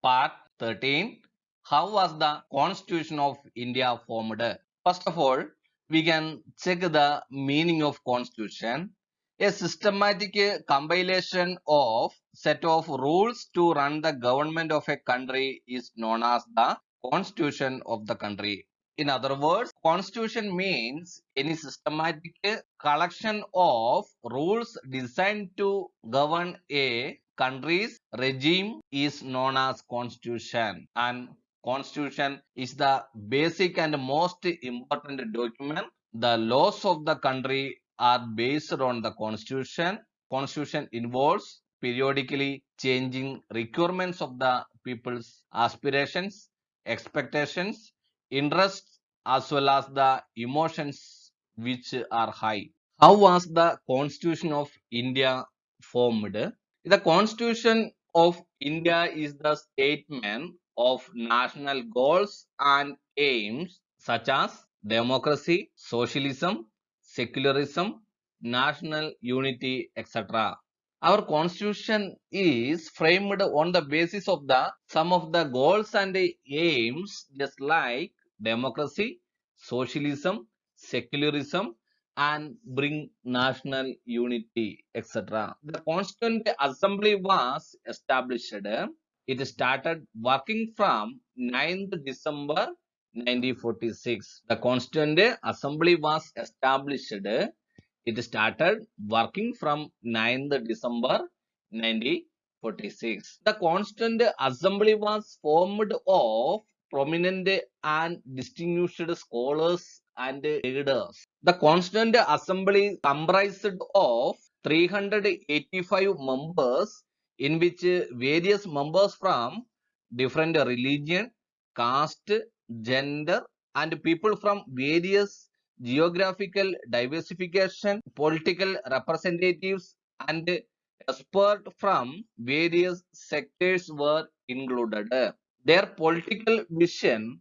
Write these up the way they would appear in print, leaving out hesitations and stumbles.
Part 13. How was the Constitution of India formed? First of all, we can check the meaning of Constitution. A systematic compilation of set of rules to run the government of a country is known as the Constitution of the country. In other words, Constitution means any systematic collection of rules designed to govern a country's regime is known as Constitution, and Constitution is the basic and most important document. The laws of the country are based on the Constitution. Constitution involves periodically changing requirements of the people's aspirations, expectations, interests, as well as the emotions which are high. How was the Constitution of India formed? The Constitution of India is the statement of national goals and aims such as democracy, socialism, secularism, national unity, etc. Our constitution is framed on the basis of the some of the goals and aims just like democracy, socialism, secularism, and bring national unity, etc. The Constituent Assembly was established. It started working from 9th December 1946. The Constituent Assembly was established. It started working from 9th December 1946. The Constituent Assembly was formed of prominent and distinguished scholars and leaders. The Constituent Assembly comprised of 385 members, in which various members from different religion, caste, gender, and people from various geographical diversification, political representatives, and experts from various sectors were included. Their political vision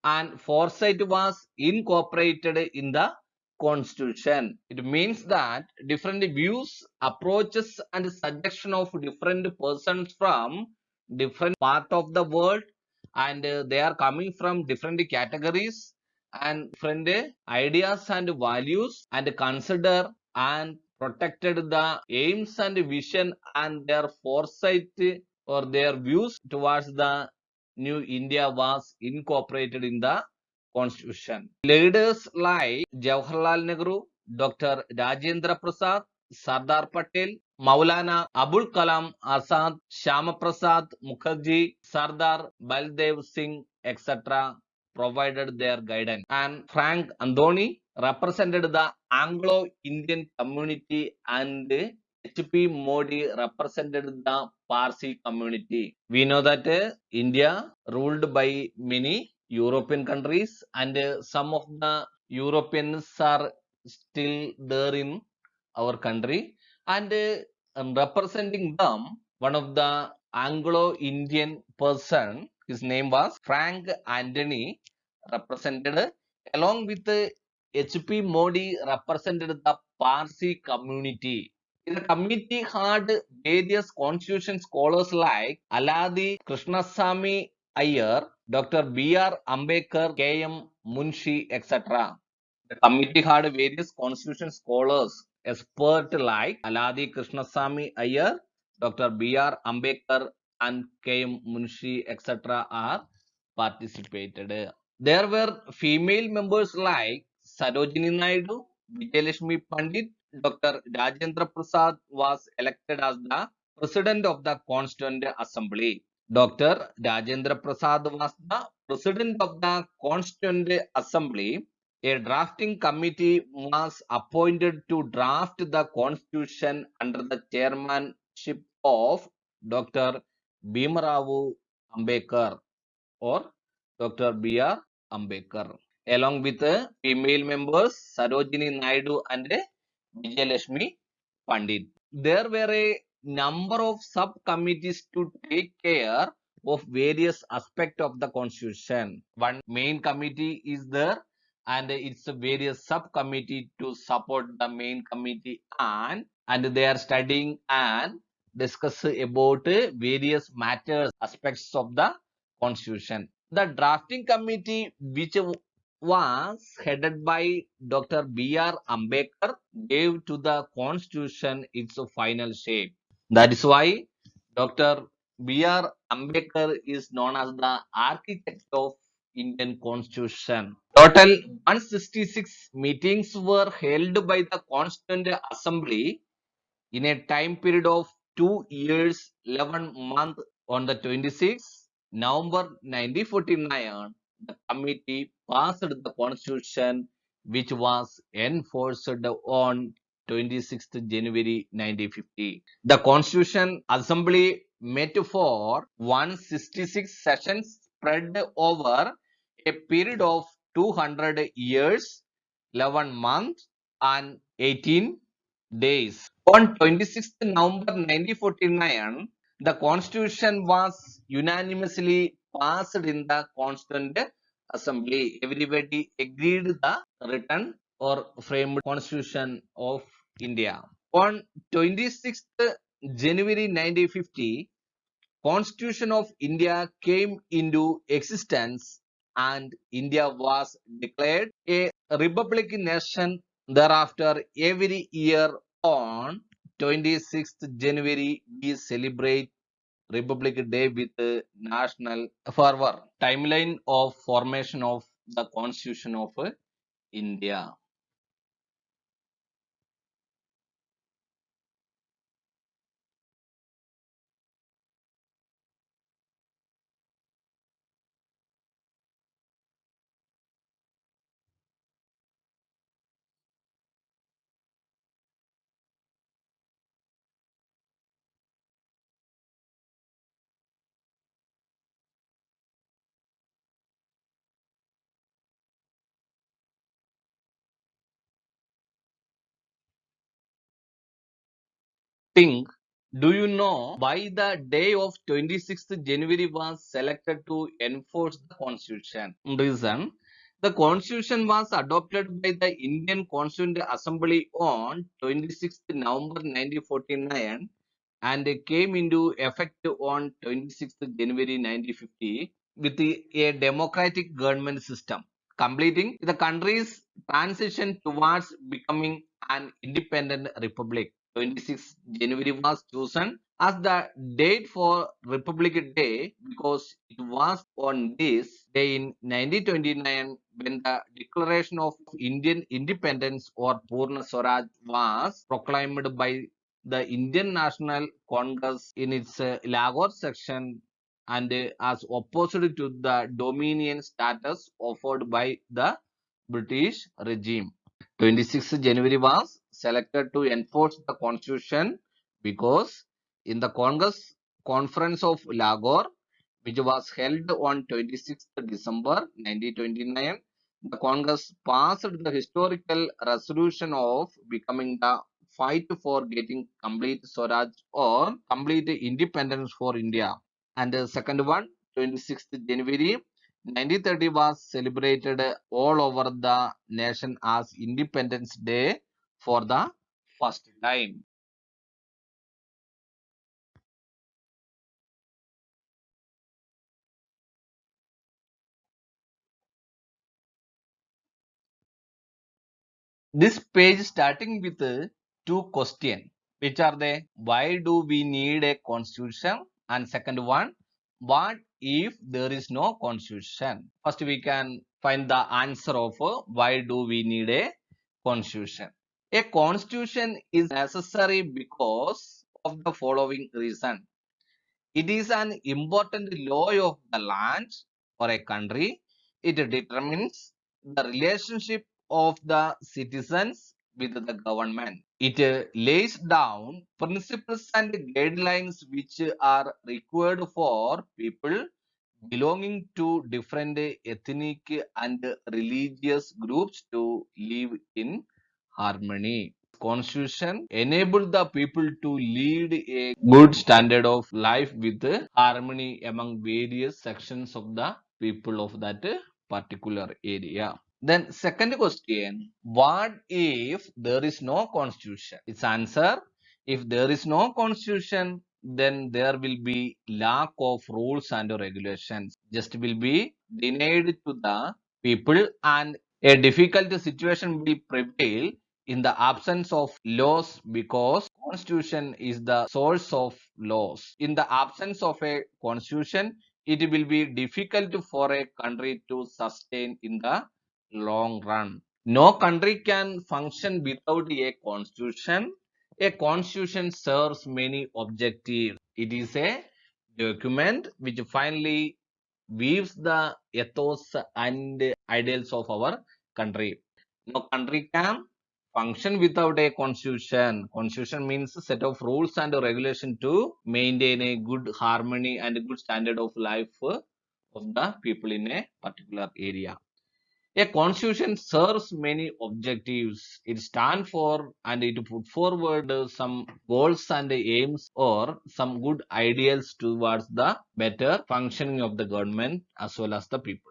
and foresight was incorporated in the constitution. It means that different views, approaches, and suggestion of different persons from different part of the world, and they are coming from different categories and different ideas and values, and consider and protected the aims and vision and their foresight or their views towards the New India was incorporated in the constitution. Leaders like Jawaharlal Nehru, Dr. Rajendra Prasad, Sardar Patel, Maulana Abul Kalam Azad, Shyama Prasad Mukherjee, Sardar Baldev Singh, etc. provided their guidance. And Frank Andoni represented the Anglo-Indian community, and H.P. Modi represented the Parsi community. We know that India ruled by many European countries, and some of the Europeans are still there in our country, and representing them, one of the Anglo-Indian person, his name was Frank Antony, represented along with H.P. Modi represented the Parsi community. The committee had various constitution scholars like Aladi Krishnasamy Iyer, Dr. B.R. Ambedkar, K.M. Munshi, etc. The committee had various constitution scholars, experts like Aladi Krishnasamy Iyer, Dr. B.R. Ambedkar, and K.M. Munshi, etc. are participated. There were female members like Sarojini Naidu, Vijayalakshmi Pandit, Dr. Rajendra Prasad was elected as the President of the Constituent Assembly. Dr. Rajendra Prasad was the President of the Constituent Assembly. A drafting committee was appointed to draft the constitution under the chairmanship of Dr. Bhimarao Ambedkar or Dr. B.R. Ambedkar, along with female members Sarojini Naidu and Vijayalakshmi Pandit. There were a number of subcommittees to take care of various aspects of the constitution. One main committee is there, and it's a various subcommittee to support the main committee, and they are studying and discuss about various matters, aspects of the constitution. The drafting committee, which was headed by Dr. B.R. Ambedkar, gave to the constitution its final shape. That is why Dr. B.R. Ambedkar is known as the architect of Indian constitution. Total 166 meetings were held by the Constituent Assembly in a time period of 2 years, 11 months. On the 26th November 1949, the committee passed the constitution, which was enforced on 26th January 1950. The Constitution Assembly met for 166 sessions spread over a period of 200 years, 11 months, and 18 days. On 26th November 1949, the constitution was unanimously passed in the Constituent Assembly. Everybody agreed the written or framed constitution of India. On 26th January 1950, Constitution of India came into existence and India was declared a republic nation. Thereafter, every year on 26th January, we celebrate Republic Day with national fervor. Timeline of formation of the Constitution of India. Think, do you know why the day of 26th January was selected to enforce the constitution? Reason, the constitution was adopted by the Indian Constituent Assembly on 26th November 1949 and came into effect on 26th January 1950 with a democratic government system, completing the country's transition towards becoming an independent republic. 26th January was chosen as the date for Republic Day because it was on this day in 1929 when the Declaration of Indian Independence or Purna Swaraj was proclaimed by the Indian National Congress in its Lahore section and as opposed to the dominion status offered by the British regime. 26th January was selected to enforce the constitution because in the Congress Conference of Lahore, which was held on 26th December 1929, the Congress passed the historical resolution of becoming the fight for getting complete Swaraj or complete independence for India. And the second one, 26th January 1930 was celebrated all over the nation as Independence Day for the first time. This page starting with two questions, which are they? Why do we need a constitution? And second one, what if there is no constitution? First, we can find the answer of why do we need a constitution. A constitution is necessary because of the following reason. It is an important law of the land or a country. It determines the relationship of the citizens with the government. It lays down principles and guidelines which are required for people belonging to different ethnic and religious groups to live in harmony. Constitution enabled the people to lead a good standard of life with harmony among various sections of the people of that particular area. Then second question, what if there is no constitution? Its answer, if there is no constitution, then there will be lack of rules and regulations. Just will be denied to the people, and a difficult situation will prevail in the absence of laws, because constitution is the source of laws. In the absence of a constitution, it will be difficult for a country to sustain in the long run. No country can function without a constitution. A constitution serves many objectives. It is a document which finally weaves the ethos and ideals of our country. No country can function without a constitution. Constitution means a set of rules and regulation to maintain a good harmony and a good standard of life of the people in a particular area. A constitution serves many objectives. It stands for and it put forward some goals and aims or some good ideals towards the better functioning of the government as well as the people.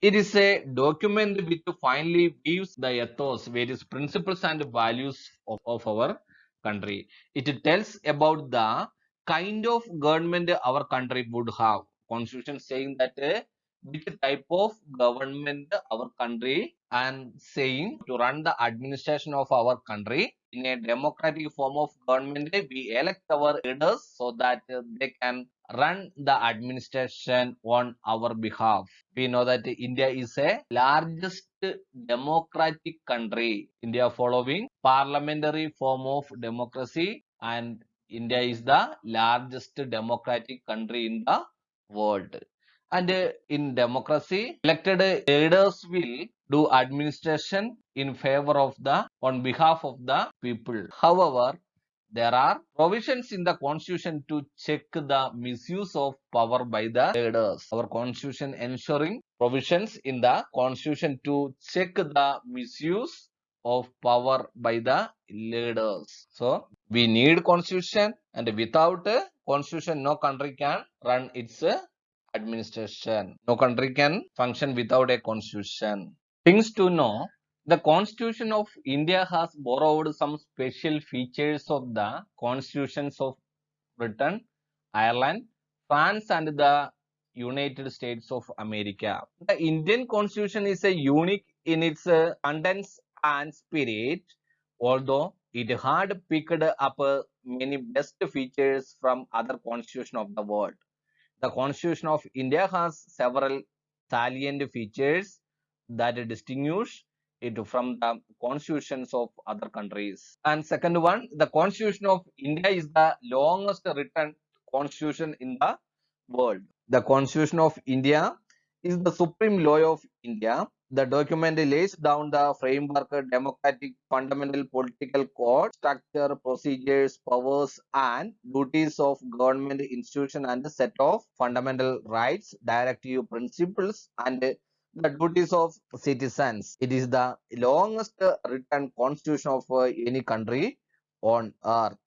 It is a document which finally gives the ethos, various principles and values of our country. It tells about the kind of government our country would have. Constitution saying that which type of government our country, and saying to run the administration of our country in a democratic form of government, we elect our leaders so that they can run the administration on our behalf. We know that India is a largest democratic country. India following parliamentary form of democracy, and India is the largest democratic country in the world. And in democracy, elected leaders will do administration in favor of the on behalf of the people. However, there are provisions in the constitution to check the misuse of power by the leaders. Our constitution ensuring provisions in the constitution to check the misuse of power by the leaders. So we need constitution, and without a constitution, no country can run its administration. No country can function without a constitution. Things to know: the Constitution of India has borrowed some special features of the constitutions of Britain, Ireland, France, and the United States of America. The Indian Constitution is a unique in its contents and spirit, although it had picked up many best features from other constitutions of the world. The Constitution of India has several salient features that distinguish it from the constitutions of other countries. And second one, the Constitution of India is the longest written constitution in the world. The Constitution of India is the supreme law of India. The document lays down the framework, democratic, fundamental political code, structure, procedures, powers, and duties of government institution, and a set of fundamental rights, directive principles, and the duties of citizens. It is the longest written constitution of any country on earth.